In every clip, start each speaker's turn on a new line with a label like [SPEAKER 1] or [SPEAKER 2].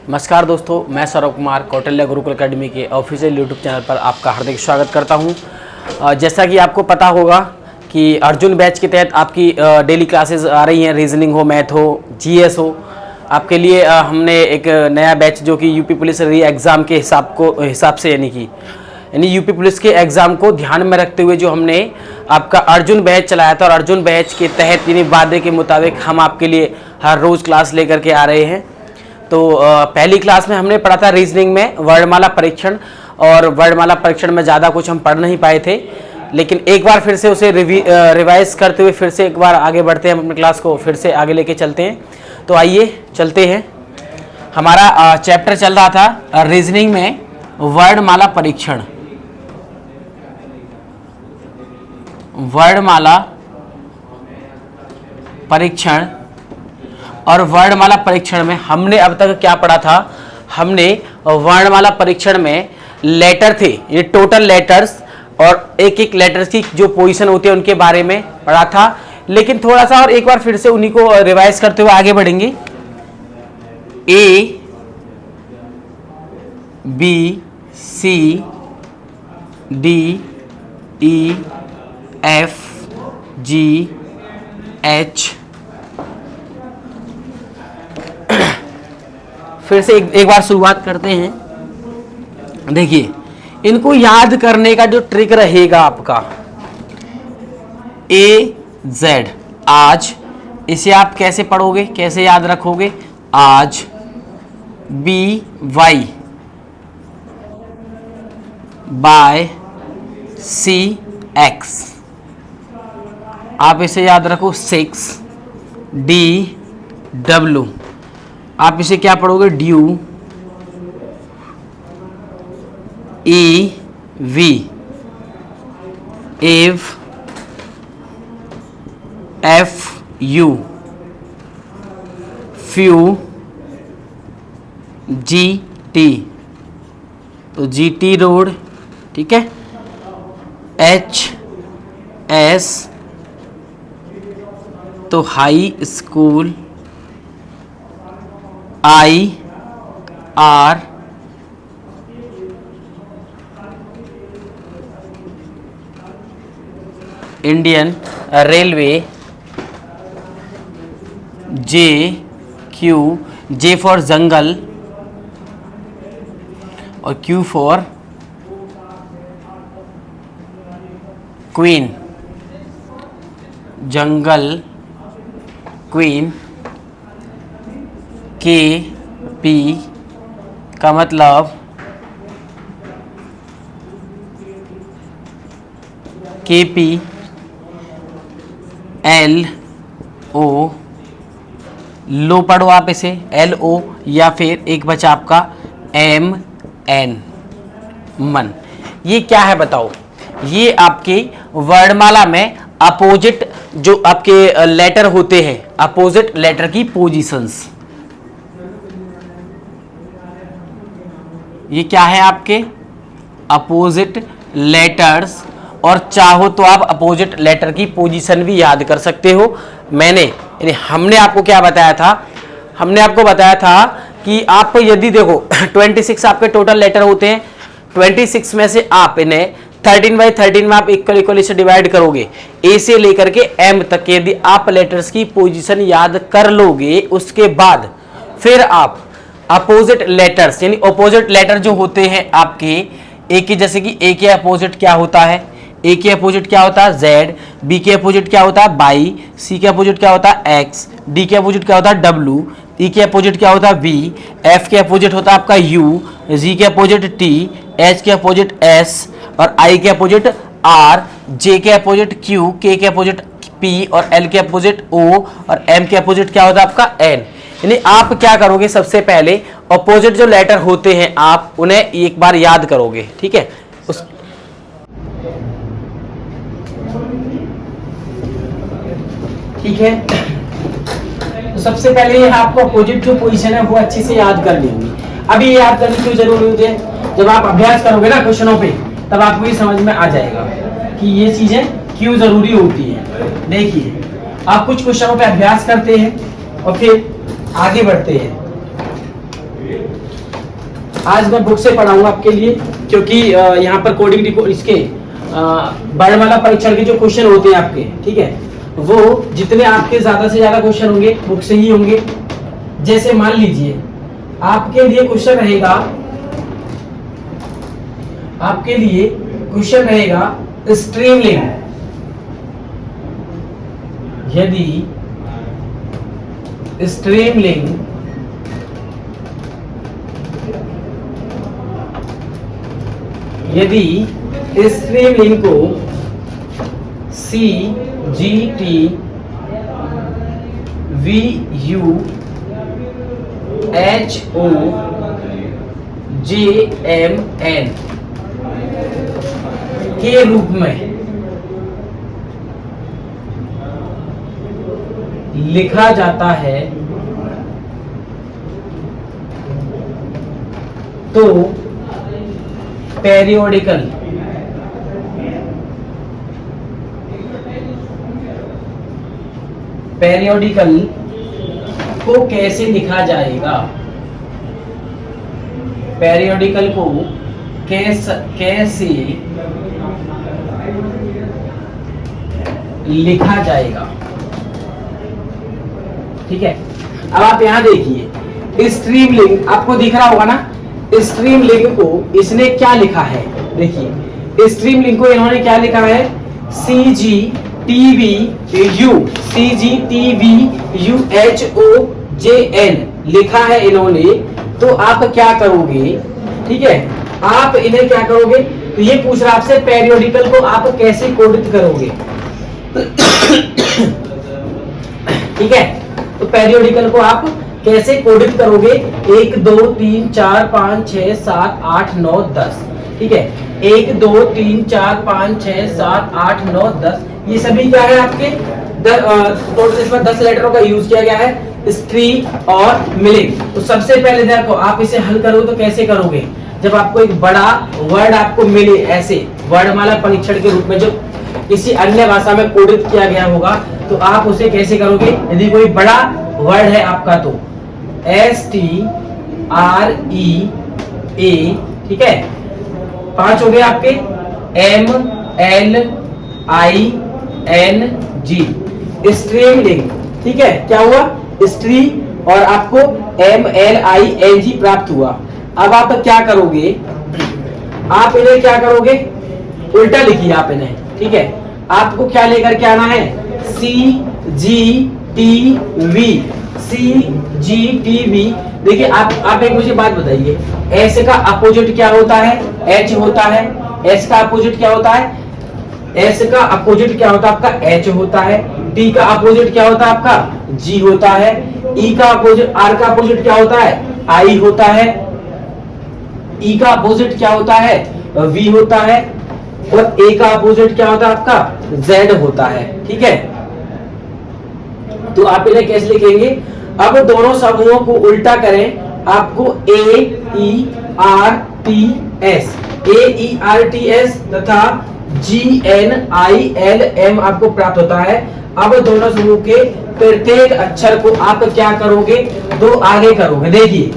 [SPEAKER 1] नमस्कार दोस्तों, मैं सौरभ कुमार कौटिल्य गुरुकुल एकेडमी के ऑफिशियल यूट्यूब चैनल पर आपका हार्दिक स्वागत करता हूं। जैसा कि आपको पता होगा कि अर्जुन बैच के तहत आपकी डेली क्लासेस आ रही हैं, रीजनिंग हो, मैथ हो, जीएस हो। आपके लिए हमने एक नया बैच जो कि यूपी पुलिस री एग्ज़ाम के हिसाब से यानी यूपी पुलिस के एग्ज़ाम को ध्यान में रखते हुए जो हमने आपका अर्जुन बैच चलाया था, और अर्जुन बैच के तहत यानी वादे के मुताबिक हम आपके लिए हर रोज़ क्लास लेकर के आ रहे हैं। तो पहली क्लास में हमने पढ़ा था रीजनिंग में वर्णमाला परीक्षण, और वर्णमाला परीक्षण में ज़्यादा कुछ हम पढ़ नहीं पाए थे, लेकिन एक बार फिर से उसे रिवाइज करते हुए फिर से एक बार आगे बढ़ते हैं, हम अपनी क्लास को फिर से आगे लेके चलते हैं। तो आइए चलते हैं। हमारा चैप्टर चल रहा था रीजनिंग में वर्णमाला परीक्षण। वर्णमाला परीक्षण, और वर्णमाला परीक्षण में हमने अब तक क्या पढ़ा था? हमने वर्णमाला परीक्षण में लेटर थे, ये टोटल लेटर्स और एक एक लेटर्स की जो पोजीशन होती है उनके बारे में पढ़ा था। लेकिन थोड़ा सा और एक बार फिर से उन्हीं को रिवाइज करते हुए आगे बढ़ेंगे। ए, बी, सी, डी, ई, एफ, जी, एच। फिर से एक बार शुरुआत करते हैं। देखिए, इनको याद करने का जो ट्रिक रहेगा आपका, ए जेड, आज, इसे आप कैसे पढ़ोगे, कैसे याद रखोगे? आज। बी वाई, बाय, सी एक्स, आप इसे याद रखो 6। डी डब्ल्यू, आप इसे क्या पढ़ोगे? Due. E V, eve, F U, few, G T, तो जी टी रोड, ठीक है। एच एस, तो high school. I R, Indian railway. J Q, J for jungle और Q for queen, jungle queen. K P का मतलब के P L O, लो पढ़ो आप इसे एल ओ, या फिर एक बचा आपका एम एन, मन। ये क्या है बताओ? ये आपके वर्णमाला में अपोजिट जो आपके लेटर होते हैं, अपोजिट लेटर की पोजीशंस। ये क्या है आपके? अपोजिट लेटर्स, और चाहो तो आप अपोजिट लेटर की पोजीशन भी याद कर सकते हो। हमने आपको क्या बताया था? हमने आपको बताया था कि आप यदि देखो 26 आपके टोटल लेटर होते हैं, 26 में से आप इन्हें 13/13 में आप इक्वली से डिवाइड करोगे। ए से लेकर के एम तक यदि आप लेटर्स की पोजीशन याद कर लोगे, उसके बाद फिर आप अपोजिट लेटर्स यानी अपोजिट लेटर जो होते हैं आपके ए के, जैसे कि ए के अपोजिट क्या होता है? ए के अपोजिट क्या होता है? जेड। बी के अपोजिट क्या होता है? बाई। सी के अपोजिट क्या होता है? एक्स। डी के अपोजिट क्या होता है? डब्ल्यू। ई के अपोजिट क्या होता है? वी। एफ के अपोजिट होता है आपका यू। जी के अपोजिट टी। एच के अपोजिट एस, और आई के अपोजिट आर। जे के अपोजिट क्यू। के अपोजिट पी, और एल के अपोजिट ओ, और एम के अपोजिट क्या होता है आपका? एन। यानी आप क्या करोगे? सबसे पहले अपोजिट जो लेटर होते हैं आप उन्हें एक बार याद करोगे, ठीक है। ठीक है, तो सबसे पहले आपको अपोजिट जो पोजीशन है वो अच्छे से याद कर लेंगे। अभी ये याद करनी क्यों जरूरी होती है? जब आप अभ्यास करोगे ना क्वेश्चनों पे, तब आपको ये समझ में आ जाएगा कि ये चीजें क्यों जरूरी होती है। देखिए, आप कुछ क्वेश्चनों पे अभ्यास करते हैं और फिर आगे बढ़ते हैं। आज मैं बुक से पढ़ाऊंगा आपके लिए, क्योंकि यहाँ पर कोडिंग इसके वर्णमाला परीक्षण के जो क्वेश्चन होते हैं आपके, ठीक है, वो जितने आपके ज्यादा से ज्यादा क्वेश्चन होंगे बुक से ही होंगे। जैसे मान लीजिए आपके लिए क्वेश्चन रहेगा, स्ट्रीमलिंग। यदि स्ट्रीमलिंग को CGT VUHOJMN के रूप में लिखा जाता है तो पेरियोडिकल को कैसे लिखा जाएगा? पेरियोडिकल को कैसे लिखा जाएगा? ठीक है, अब आप यहां देखिए स्ट्रीमलिंग आपको दिख रहा होगा ना। स्ट्रीमलिंग को इसने क्या लिखा है? देखिए स्ट्रीमलिंग को इन्होंने क्या लिखा है? CGTVUHOJN लिखा है इन्होंने। तो आप क्या करोगे? ठीक है, आप इन्हें क्या करोगे? तो ये पूछ रहा आपसे पेरियोडिकल को आप कैसे कोडित करोगे। ठीक है, तो पेरियोडिकल को आप कैसे कोडित करोगे? 1 2 3 4 5 6 7 8 9 10। ठीक है, 1 2 3 4 5 6 7 8 9 10 ये सभी क्या है आपके टोटल इसमें 10 लेटरों का यूज किया गया है स्ट्रीम और मिलिंग। तो सबसे पहले देखो आप इसे हल करो तो कैसे करोगे? जब आपको एक बड़ा वर्ड आपको मिले ऐसे वर्णमाला परीक्षण के रूप में जो किसी अन्य भाषा में कोडित किया गया होगा, तो आप उसे कैसे करोगे? यदि कोई बड़ा वर्ड है आपका तो STREA, ठीक है, 5 हो गए आपके MLING स्ट्रीमलिंग। ठीक है, क्या हुआ? स्ट्री और आपको MLING प्राप्त हुआ। अब आप क्या करोगे? आप इन्हें क्या करोगे? उल्टा लिखिए आप इन्हें। ठीक है, आपको क्या लेकर के आना है? CGTV। देखिए आप एक मुझे बात बताइए, S का अपोजिट क्या होता है? H होता है। S का अपोजिट क्या होता है? S का अपोजिट क्या होता है आपका? H होता है। T का अपोजिट क्या होता है आपका? G होता है। E का अपोजिट, R का अपोजिट क्या होता है? I होता है। E का अपोजिट क्या होता है? V होता है। और A का अपोजिट क्या होता है आपका? Z होता है। ठीक है, तो आप इन्हें कैसे लिखेंगे? अब दोनों समूहों को उल्टा करें, आपको AERTS तथा GNILM आपको प्राप्त होता है। अब दोनों समूह के प्रत्येक अक्षर को आप क्या करोगे? 2 आगे करोगे। देखिए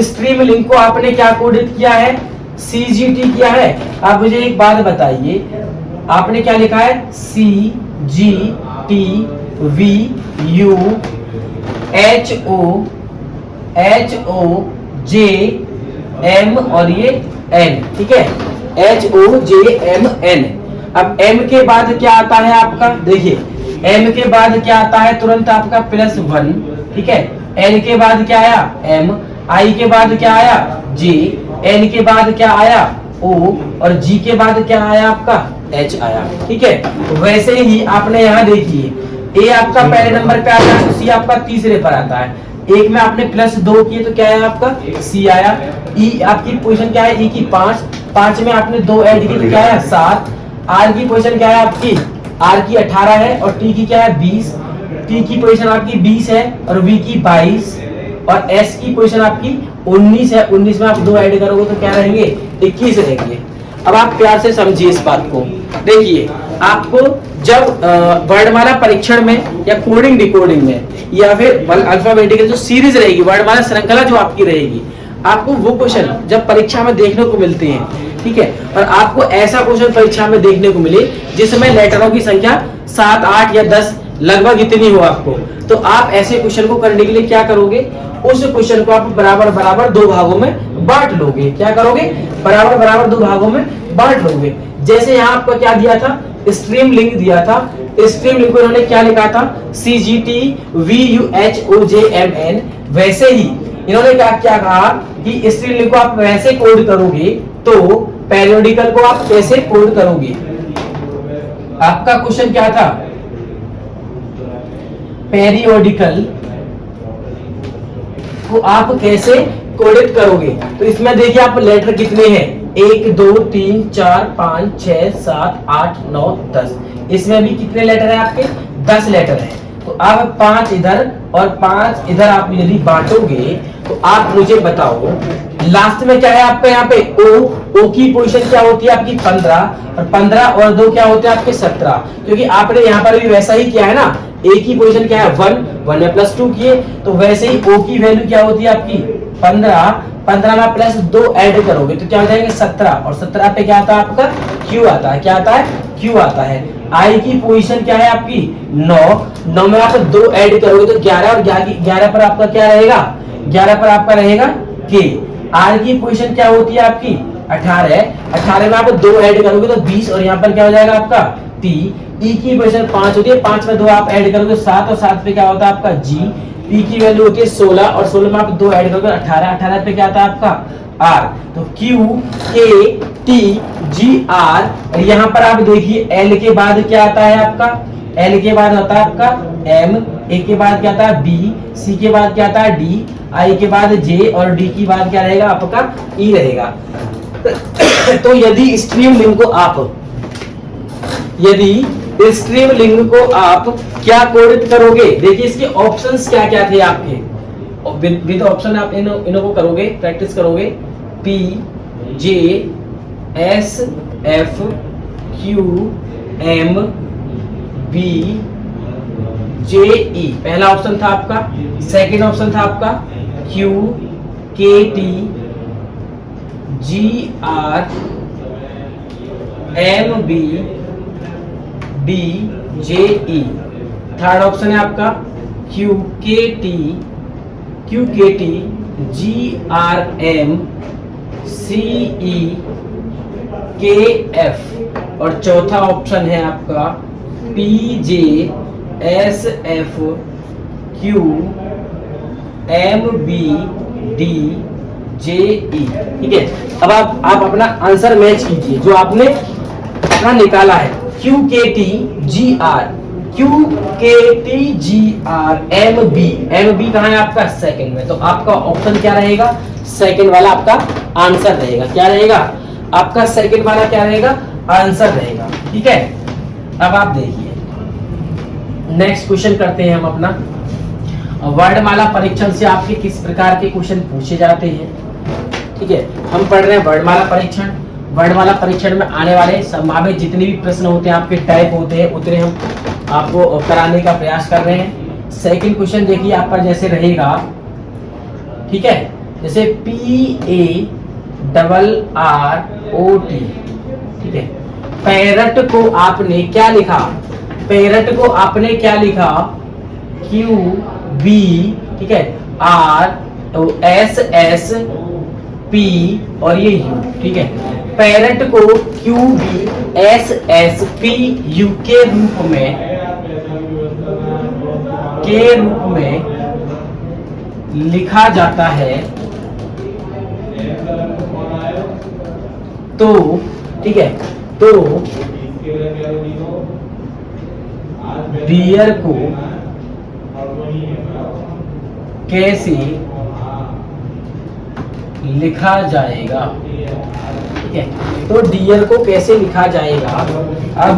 [SPEAKER 1] स्ट्रीमलिंग को आपने क्या कोडित किया है? CGT किया है। आप मुझे एक बात बताइए, आपने क्या लिखा है? CGTVUHOJM और ये N। ठीक है, HOJMN। अब M के बाद क्या आता है आपका? देखिए M के बाद क्या आता है? तुरंत आपका +1। ठीक है, N के बाद क्या आया? M। I के बाद क्या आया? J। N के बाद क्या आया? O। और G के बाद क्या आया आपका? H आया। ठीक है, वैसे ही आपने यहाँ देखिए A आपका पहले नंबर पे आता है, C आपका तीसरे पर आता है। एक में आपने +2 किए तो क्या आया आपका? C आया। E आपकी पोजीशन क्या है? E की 5 में आपने 2 ऐड किए तो क्या आया? 7। R की पोजीशन क्या है आपकी? R की 18 है और T की क्या है? 20। T की पोजीशन आपकी 20 है और V की 22 और S की पोजीशन आपकी 19 है। 19 में आप 2 ऐड करोगे तो क्या रहेंगे? 21 रहेंगे। अब आप प्यार से समझिए इस बात को। देखिए, आपको जब वर्णमाला परीक्षण में या कोडिंग डिकोडिंग में या फिर अल्फाबेटिकल जो सीरीज रहेगी, वर्णमाला श्रृंखला जो आपकी रहेगी, आपको वो क्वेश्चन जब परीक्षा में देखने को मिलते हैं, ठीक है, और आपको ऐसा क्वेश्चन परीक्षा में देखने को मिले जिसमें लेटरों की संख्या 7, 8 या 10 लगभग इतनी हो आपको, तो आप ऐसे क्वेश्चन को करने के लिए क्या करोगे, उस क्वेश्चन को आप बराबर बराबर दो भागों में बांट लोगे। क्या करोगे, बराबर बराबर दो भागों में बांट लोगे। जैसे यहाँ आपका क्या दिया था, स्ट्रीम लिंक दिया था, स्ट्रीम लिंक को इन्होंने क्या लिखा था, CGTVUHOJMN, वैसे ही इन्होंने क्या कहा कि स्ट्रीम लिंक को आप वैसे कोड करोगे तो पेरियोडिकल को आप कैसे कोड करोगे। आपका क्वेश्चन क्या था, पेरियोडिकल को आप कैसे कोडित करोगे। तो इसमें देखिए आप लेटर कितने हैं, 1 2 3 4 5 6 7 8 9 10, इसमें भी कितने लेटर हैं आपके, 10 लेटर हैं। तो आप 5 इधर और 5 इधर आप यदि बांटोगे तो आप मुझे बताओ लास्ट में क्या है आपका, यहाँ पे ओ की पोजीशन क्या होती है आपकी 15, और 15 और 2 क्या होते हैं आपके 17, क्योंकि आपने यहाँ पर भी वैसा ही किया है ना, ए की पोजीशन क्या है 1 में +2 किए, तो वैसे ही ओ की वैल्यू क्या होती है आपकी 15 में +2 ऐड करोगे तो क्या हो जाएंगे 17, और 17 पे क्या आता है आपका क्यू आता है, क्या आता है क्यू आता है। आई की पोजीशन क्या है आपकी 9 में आप 2 ऐड करोगे तो 11, और 11 पर आपका क्या रहेगा, 11 पर आपका रहेगा के। आर की पोजीशन क्या होती है आपकी 18 में आप 2 ऐड करोगे तो 20, और यहाँ पर क्या हो जाएगा आपका टी। ई की पोजीशन 5 होती है, 5 में 2 आप ऐड करोगे 7, और 7 पे क्या होता है आपका जी। पी की वैल्यू होती है 16, और 16 में आप 2 ऐड करोगे 18 पे क्या आता है आपका आर। तो Q K T G are, और यहाँ पर आप देखिए एल के बाद क्या आता है आपका, एल के बाद आता है आपका एम, ए के बाद क्या आता है बी, सी के बाद क्या आता है डी, आई के बाद जे, और डी की बाद क्या रहेगा आपका ई रहेगा। तो यदि स्ट्रीम लिंक को आप क्या कोडित करोगे, देखिए इसके ऑप्शंस क्या क्या थे आपके, विद ऑप्शन आप इन्हों को करोगे, प्रैक्टिस करोगे, P J S F Q M B J E, पहला ऑप्शन था आपका। सेकंड ऑप्शन था आपका Q K T G R M B D J E. Third option है आपका Q K T G R M C E K F, और चौथा option है आपका P J S F Q M B D J E. ठीक है, अब आप अपना आंसर मैच कीजिए जो आपने अपना निकाला है। Q K T G R M B कहाँ है आपका सेकंड में, तो आपका ऑप्शन क्या रहेगा, सेकंड वाला आपका आंसर रहेगा। क्या रहेगा आपका सेकंड वाला, क्या रहेगा आंसर रहेगा। ठीक है, अब आप देखिए नेक्स्ट क्वेश्चन करते हैं हम अपना। वर्णमाला परीक्षण से आपके किस प्रकार के क्वेश्चन पूछे जाते हैं। ठीक है, हम पढ़ रहे हैं वर्णमाला परीक्षण। वर्णमाला परीक्षण में आने वाले संभावित जितने भी प्रश्न होते हैं, आपके टाइप होते हैं, उतने हम आपको कराने का प्रयास कर रहे हैं। सेकंड क्वेश्चन देखिए आपका जैसे रहेगा, ठीक है, जैसे PARROT। ठीक है, पैरट को आपने क्या लिखा, पैरट को आपने क्या लिखा QB, ठीक है, RSSP और ये U। ठीक है, पैरट को QBSSPU के रूप में लिखा जाता है। तो ठीक है, तो डियर को कैसे लिखा जाएगा। ठीक है, तो डियर को कैसे लिखा जाएगा। अब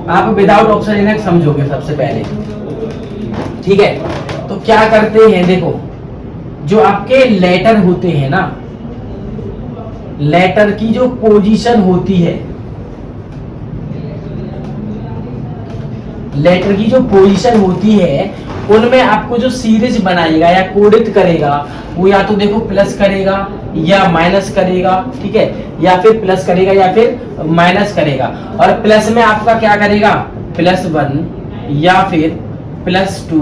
[SPEAKER 1] आप विदाउट ऑप्शन इन्हें समझोगे सबसे पहले। ठीक है, तो क्या करते हैं, देखो जो आपके लेटर होते हैं ना, लेटर की जो पोजीशन होती है, लेटर की जो पोजीशन होती है उनमें आपको जो सीरीज बनाएगा या कोडित करेगा वो या तो देखो प्लस करेगा या माइनस करेगा, ठीक है, या फिर प्लस करेगा या फिर माइनस करेगा। और प्लस में आपका क्या करेगा, +1 या फिर +2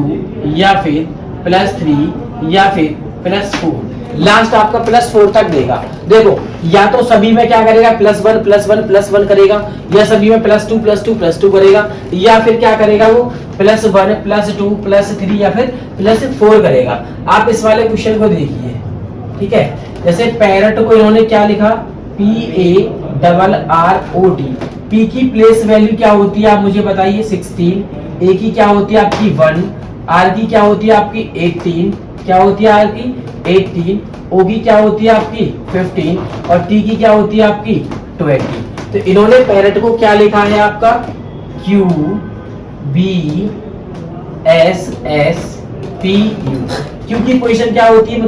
[SPEAKER 1] या फिर +3 या फिर +4, लास्ट आपका +4 तक देगा। देखो या तो सभी में क्या करेगा, +1 +1 +1 करेगा, या सभी में +2 +2 +2 करेगा, या फिर क्या करेगा वो +1 +2 +3 या फिर +4 करेगा। आप इस वाले क्वेश्चन को देखिए, ठीक है। जैसे पैरट को इन्होंने क्या लिखा, PARROT, P की प्लेस वैल्यू क्या होती है आप मुझे बताइए 16, A की क्या होती है आपकी 1, R की क्या होती है आपकी 18, क्या होती है R की 18, O की क्या होती है आपकी 15 और T की क्या होती है आपकी 20। तो इन्होंने पैरट को क्या लिखा है आपका QBSSPU। Q की पोजीशन क्या होती है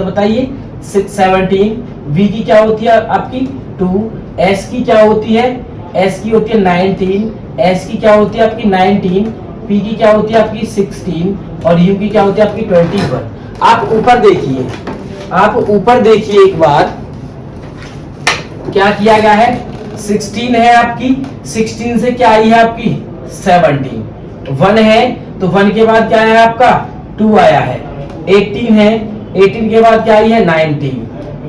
[SPEAKER 1] बताइए 17, V की क्या होती है आपकी 2, S की क्या होती है, S की होती है 19, S की क्या होती है आपकी 19, P की क्या होती है आपकी 16 और U की क्या होती है आपकी 21। आप ऊपर देखिए, आप ऊपर देखिए एक बार क्या किया गया है, 16 है आपकी, 16 से क्या आई है आपकी 17, 1 है तो 1 के बाद क्या है आपका 2 आया है, 18 है, 18 के बाद क्या आई है 19,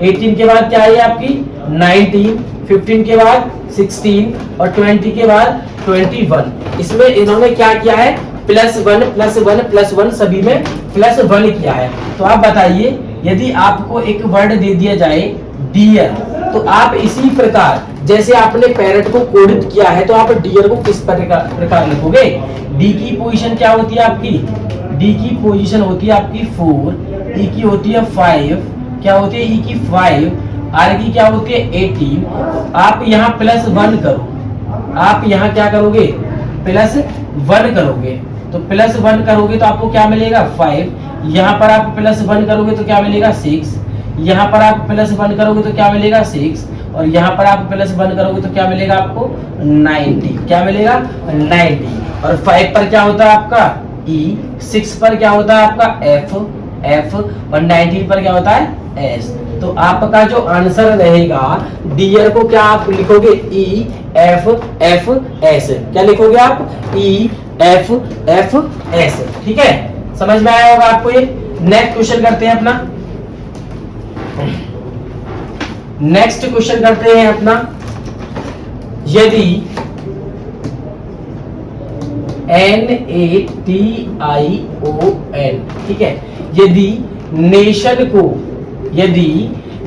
[SPEAKER 1] 18 के बाद क्या आई है आपकी 19, 15 के बाद 16 और 20 के बाद 21। इसमें इन्होंने क्या किया है +1 +1 +1 सभी में +1 किया है। तो आप बताइए यदि आपको एक वर्ड दे दिया जाए डियर, तो आप इसी प्रकार जैसे आपने पैरट को कोडित किया है तो आप डियर को किस प्रकार लिखोगे। डी की पोजीशन क्या होती है आपकी, डी की पोजीशन होती है आपकी 4, ई की होती है 5, क्या होती है ई की 5, आर की क्या होती है 18। आप यहाँ +1 करो, आप यहाँ क्या करोगे +1 करोगे, तो +1 करोगे तो आपको क्या मिलेगा 5, यहाँ पर आप +1 करोगे तो क्या मिलेगा 6, यहाँ पर आप +1 करोगे तो क्या मिलेगा 6 और यहाँ पर आप +1 करोगे तो क्या मिलेगा आपको 90, क्या मिलेगा 90। और 5 पर क्या होता है आपका E, 6 पर क्या होता है आपका F और 19 पर क्या होता है S। तो आपका जो आंसर रहेगा डियर को क्या आप लिखोगे EFFS, क्या लिखोगे आप EFFS, ठीक है, समझ में आया होगा आपको ये। नेक्स्ट क्वेश्चन करते हैं अपना, नेक्स्ट क्वेश्चन करते हैं अपना, यदि NATION, ठीक है, यदि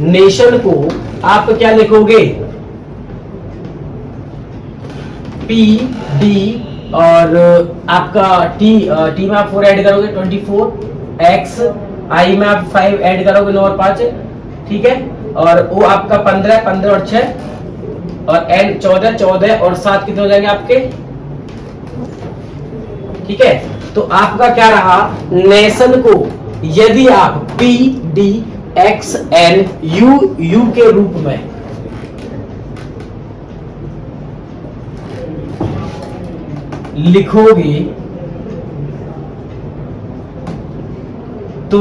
[SPEAKER 1] नेशन को आप क्या लिखोगे PD और आपका T में आप 4 ऐड करोगे 24, X I में आप 5 ऐड करोगे 9 और 5, ठीक है, और O आपका 15 15 और 6 और N 14 14 और 7 कितने हो जाएंगे आपके, ठीक है। तो आपका क्या रहा, नेशन को यदि आप PDXNU के रूप में लिखोगे तो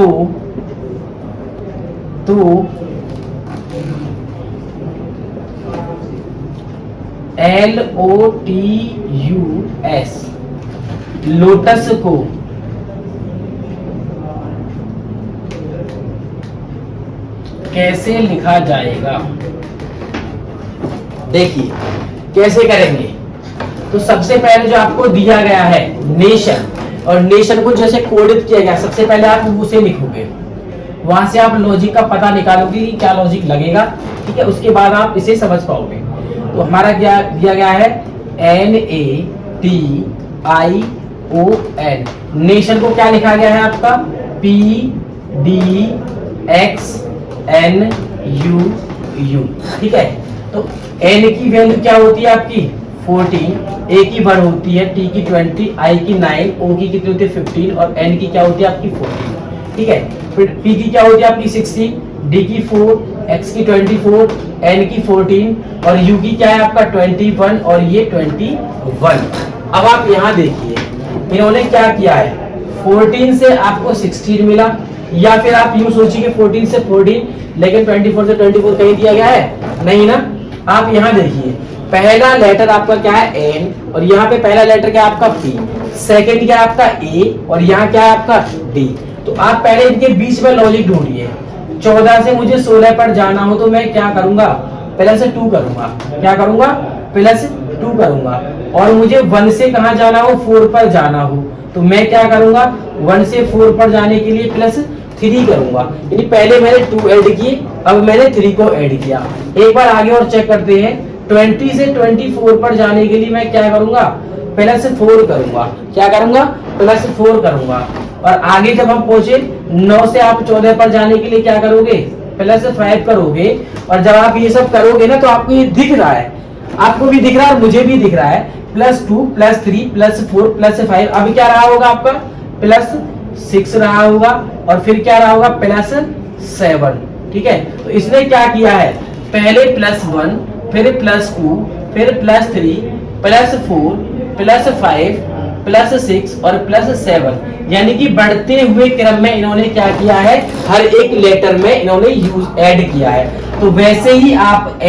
[SPEAKER 1] LOTUS, लोटस को कैसे लिखा जाएगा, देखिए कैसे करेंगे। तो सबसे पहले जो आपको दिया गया है नेशन, और नेशन को जैसे कोडित किया गया, सबसे पहले आप उसे लिखोगे, वहां से आप लॉजिक का पता निकालोगे कि क्या लॉजिक लगेगा, ठीक है, उसके बाद आप इसे समझ पाओगे। तो हमारा क्या दिया गया है NATION, नेशन को क्या लिखा गया है आपका PDXNU, ठीक है। तो N की वैल्यू क्या होती है आपकी 14, A की 1 होती है, T की 20, I की 9, O की कितनी होती है 15 और N की क्या होती है आपकी 14, ठीक है। फिर P की क्या होती है आपकी 16, डी की 4, एक्स की 24, एन की 14 और यू की क्या है आपका 21 और ये 21। अब आप यहाँ देखिए इन्होंने क्या किया है, 14 से आपको 16 मिला, या फिर आप यूं सोचिए 14 से 14, लेकिन 24 से 24 कहीं दिया गया है नहीं ना। आप यहाँ देखिए पहला लेटर आपका क्या है एन, और यहाँ पे पहला लेटर क्या है आपका पी, सेकंड क्या है आपका ए, और यहाँ क्या है आपका डी। तो आप पहले इनके बीच में लॉजिक ढूंढिए। 14 से मुझे 16 पर जाना हो तो मैं क्या करूंगा, प्लस 2 करूंगा। क्या करूंगा, प्लस 2 करूंगा। और मुझे 1 से कहां जाना हो, 4 पर जाना हो, तो मैं क्या करूंगा, 1 से 4 पर जाने के लिए प्लस 3 करूंगा। यानी पहले मैंने 2 ऐड किए, अब मैंने 3 को ऐड किया। एक बार आगे और चेक करते हैं, 20 से 24 पर जाने के लिए मैं क्या करूंगा, प्लस 4 करूंगा। क्या करूंगा, प्लस 4 करूंगा। और आगे जब हम पहुंचे 9 से आप 14 पर जाने के लिए क्या करोगे, प्लस 5 करोगे। और जब आप ये सब करोगे ना तो आपको ये दिख रहा है, आपको भी दिख रहा है, मुझे भी दिख रहा है, +2 +3 +4 +5। अभी क्या रहा होगा आपका, +6 रहा होगा, और फिर क्या रहा होगा, +7। ठीक है, तो इसने क्या किया है, पहले +1, फिर +2, फिर +3 +4 +5 +6 और +7, यानी कि बढ़ते हुए क्रम में इन्होंने क्या किया है, हर एक लेटर में इन्होंने यूज ऐड किया है। तो वैसे ही आप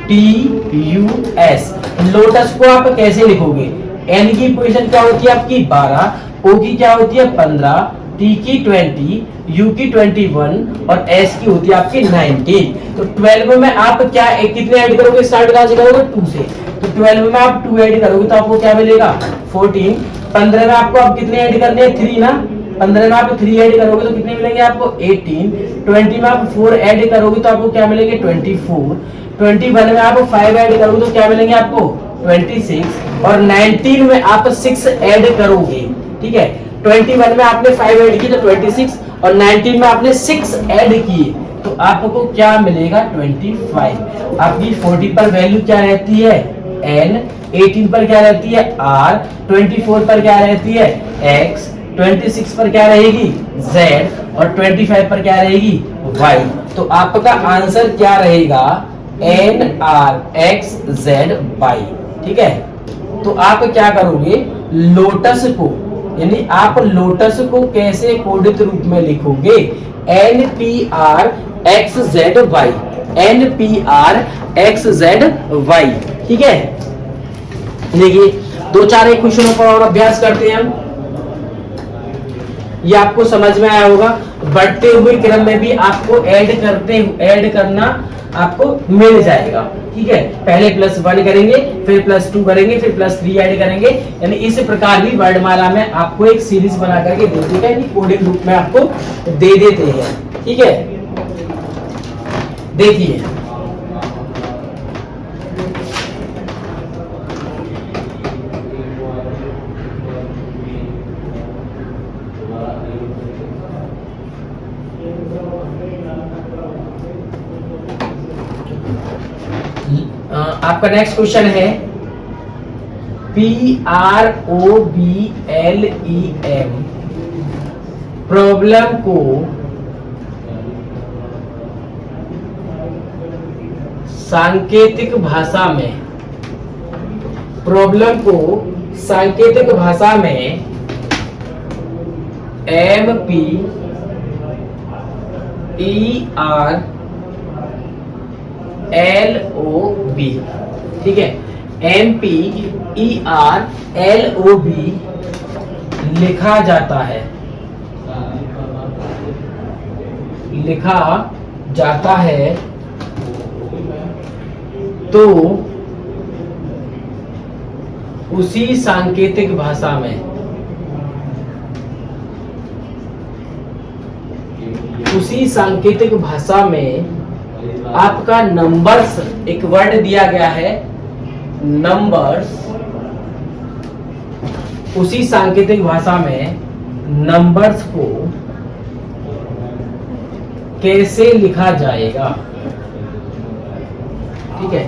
[SPEAKER 1] LOTUS लोटस को आप कैसे लिखोगे, N की पोजीशन क्या होती है आपकी 12, O की क्या होती है 15, T की 20, U की 21 और S की होती है आपकी 19। तो 12 में आप क्या कितने ऐड करोगे, स्टार्ट कहां से करोगे, 2 से। तो 12 में आप 2 ऐड करोगे तो आपको क्या मिलेगा, 14। 15 में आपको अब कितने ऐड करने हैं, 3 ना। 15 में आप 3 ऐड करोगे तो कितने मिलेंगे आपको, 18। 20 में आप 4 ऐड करोगे तो आपको क्या मिलेंगे, 24। 21 में आप 5 ऐड करोगे तो क्या मिलेंगे आपको, 26। और 19 में आप 6 ऐड करोगे। ठीक है, 21 में आपने 5 ऐड किए तो 26, और 19 में आपने 6 ऐड किए तो आपको क्या मिलेगा, 25। आपकी 40 पर वैल्यू क्या रहती है, N, 18 पर क्या रहती है R, 24 पर क्या रहती है X, 26 पर क्या रहेगी Z, और 25 पर क्या रहेगी Y। तो आपका आंसर क्या रहेगा, NRXZY। ठीक है, तो आप क्या करोगे, लोटस को, यानी आप लोटस को कैसे कोडित रूप में लिखोगे, NPRXZY, NPRXZY। ठीक है, देखिए 2-4 एक क्वेश्चनों पर और अभ्यास करते हैं हम, ये आपको समझ में आया होगा। बढ़ते हुए क्रम में भी आपको ऐड करना आपको मिल जाएगा। ठीक है, पहले +1 करेंगे, फिर +2 करेंगे, फिर +3 ऐड करेंगे, यानी इस प्रकार भी वर्णमाला में आपको एक सीरीज बना करके दे देगा, यानी कोडिंग रूप में आपको दे देते हैं। ठीक है, देखिए आपका नेक्स्ट क्वेश्चन है PROBLEM, प्रॉब्लम को सांकेतिक भाषा में, प्रॉब्लम को सांकेतिक भाषा में MPERLOB, ठीक है, MPERLOB लिखा जाता है, लिखा जाता है तो उसी सांकेतिक भाषा में, उसी सांकेतिक भाषा में आपका नंबर्स, एक वर्ड दिया गया है नंबर्स, उसी सांकेतिक भाषा में नंबर्स को कैसे लिखा जाएगा। ठीक है,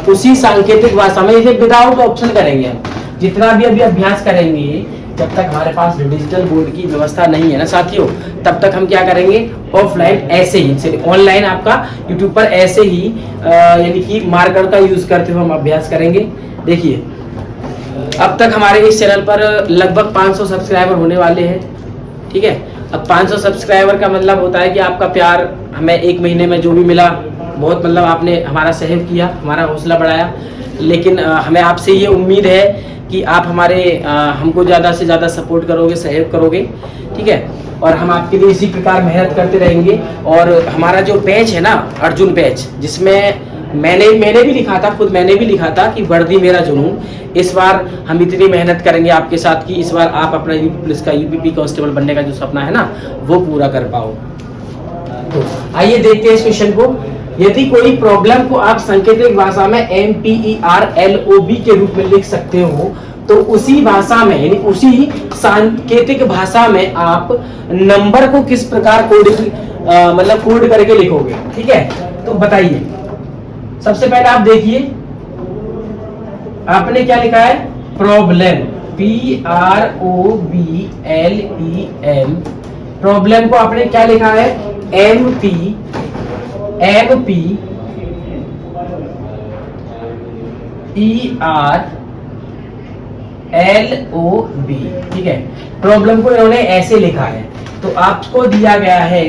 [SPEAKER 1] उसी सांकेतिक भाषा में, इसे विदाउट ऑप्शन करेंगे हम, जितना भी अभी अभ्यास करेंगे, जब तक हमारे पास डिजिटल बोर्ड की व्यवस्था नहीं है ना साथियों, तब तक हम क्या करेंगे, ऑफलाइन ऐसे ही, ऑनलाइन आपका यूट्यूब पर ऐसे ही यानी कि मार्कर का यूज करते हुए हम अभ्यास करेंगे। देखिए अब तक हमारे इस चैनल पर लगभग 500 सब्सक्राइबर होने वाले हैं, ठीक है। अब 500 सब्सक्राइबर का मतलब होता है कि आपका प्यार हमें एक महीने में जो भी मिला, बहुत मतलब आपने हमारा सहयोग किया, हमारा हौसला बढ़ाया। लेकिन हमें आपसे ये उम्मीद है कि आप हमको ज़्यादा से ज़्यादा सपोर्ट करोगे, सहयोग करोगे, ठीक है। और हम आपके लिए इसी प्रकार मेहनत करते रहेंगे। और हमारा जो बैच है ना, अर्जुन बैच, जिसमें मैंने भी लिखा था, खुद मैंने भी लिखा था कि वर्दी मेरा जुनून, इस बार हम इतनी मेहनत करेंगे आपके साथ कि इस बार आप अपना यूपी पुलिस का, यूपीपी कांस्टेबल बनने का जो सपना है ना, वो पूरा कर पाओ। तो आइए देखते हैं इस क्वेश्चन को। यदि कोई प्रॉब्लम को आप सांकेतिक भाषा में MPERLOB के रूप में लिख सकते हो, तो उसी भाषा में, यानी उसी सांकेतिक भाषा में आप नंबर को किस प्रकार कोड करके लिखोगे, ठीक है। तो बताइए, सबसे पहले आप देखिए आपने क्या लिखा है, प्रॉब्लम, PROBLEM, प्रॉब्लम को आपने क्या लिखा है, MPERLOB, ठीक है। प्रॉब्लम को इन्होंने ऐसे लिखा है। तो आपको दिया गया है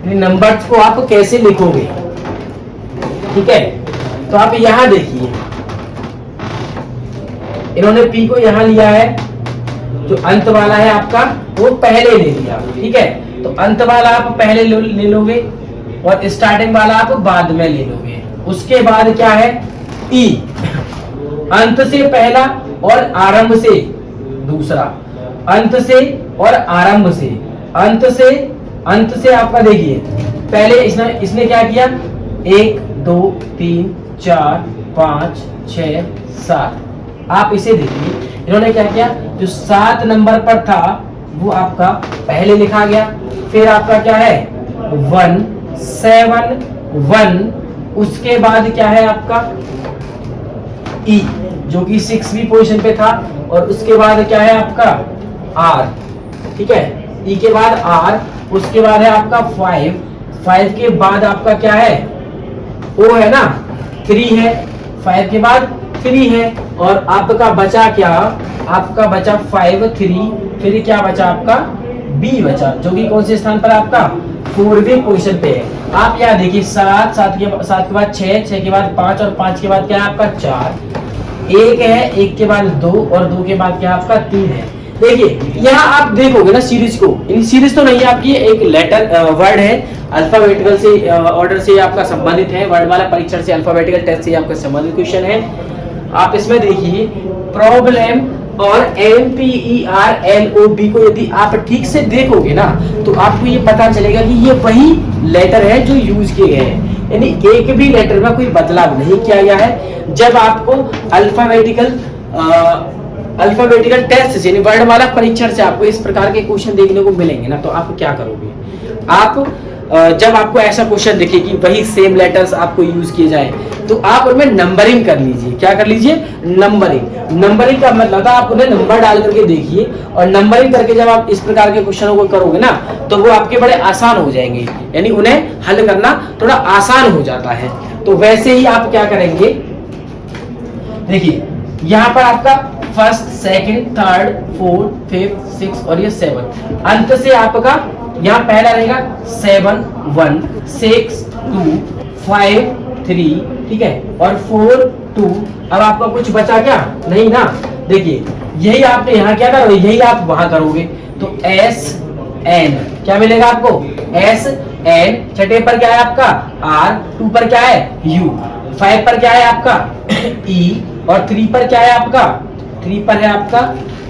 [SPEAKER 1] नंबर्स को आप कैसे लिखोगे, ठीक है। तो आप यहां देखिए, इन्होंने P को यहां लिया है, जो अंत वाला है आपका वो पहले ले लिया, ठीक है। तो अंत वाला आप पहले ले लोगे और स्टार्टिंग वाला आप बाद में ले लोगे। उसके बाद क्या है, E, अंत से पहला और आरंभ से दूसरा, अंत से और आरंभ से, अंत से आपका देखिए, पहले इसने क्या किया, 1 2 3 4 5 6 7, आप इसे देखिए, इन्होंने क्या किया, जो 7 नंबर पर था वो आपका पहले लिखा गया। फिर आपका क्या है, 1 7 1, उसके बाद क्या है आपका E, जो कि 6वीं पोजीशन पे था। और उसके बाद क्या है आपका R, ठीक है। E के बाद R, उसके बाद है आपका 5 के बाद आपका क्या है, O है ना, 3 है, 5 के बाद 3 है। और आपका बचा क्या, आपका बचा 5 3, फिर क्या बचा आपका B बचा, जो कि कौन से स्थान पर आपका 4वीं पोजीशन पे है। आप यहाँ देखिए, 7 के बाद 6 के बाद 5 और 5 के बाद क्या है आपका 4, 1 है, 1 के बाद 2 और 2 के बाद क्या आपका 3 है। देखिए यहाँ आप देखोगे ना सीरीज को, सीरीज तो नहीं है आपकी, एक लेटर वर्ड है, अल्फाबेटिकल से ऑर्डर से आपका संबंधित है, वर्ड वाला परीक्षण से, अल्फाबेटिकल टेस्ट से आपका संबंधित क्वेश्चन है। आप इसमें देखिए प्रॉब्लम और MPERLOB को यदि आप ठीक से देखोगे ना, तो आपको ये पता चलेगा कि ये वही लेटर है जो यूज किए गए हैं, यानी एक भी लेटर में कोई बदलाव नहीं किया गया है। जब आपको अल्फाबेटिकल टेस्ट से, यानी वर्णमाला परीक्षण से आपको इस प्रकार के क्वेश्चन देखने को मिलेंगे ना, तो आप क्या करोगे, आप जब आपको ऐसा क्वेश्चन दिखे कि वही सेम लेटर्स आपको यूज किए जाए, तो आप उनमें नंबरिंग कर लीजिए। क्या कर लीजिए, नंबरिंग का मतलब था आप उन्हें नंबर डाल करके देखिए, और नंबरिंग करके जब आप इस प्रकार के क्वेश्चनों को करोगे ना, तो वो आपके बड़े आसान हो जाएंगे, यानी उन्हें हल करना थोड़ा आसान हो जाता है। तो वैसे ही आप क्या करेंगे, देखिए यहाँ पर आपका 1st 2nd 3rd 4th 5th 6th और ये 7th, अंत से आपका यहाँ पहला रहेगा 7 1 6 2 5 3, ठीक है, और 4 2। अब आपका कुछ बचा क्या, नहीं ना। देखिए यही आपने यहाँ क्या करोगे, यही आप वहां करोगे। तो SN क्या मिलेगा आपको, SN, छठे पर क्या है आपका R, 2 पर क्या है U, 5 पर क्या है आपका E, और 3 पर क्या है आपका, 3 पर है आपका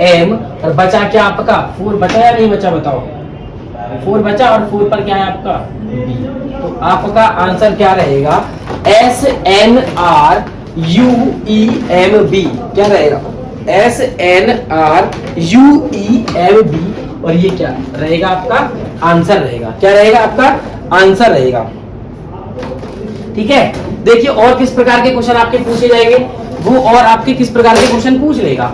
[SPEAKER 1] M, और बचा क्या आपका 4 बचा या नहीं बचा, बताओ 4 बचा, और 4 पर क्या है आपका B। तो आपका आंसर क्या रहेगा, SNRUEMB, क्या रहेगा SNRUEMB, और ये क्या रहेगा आपका आंसर रहेगा, क्या रहेगा आपका आंसर रहेगा, ठीक है। देखिए और किस प्रकार के क्वेश्चन आपके पूछे जाएंगे, वो और आपके किस प्रकार के क्वेश्चन पूछ लेगा।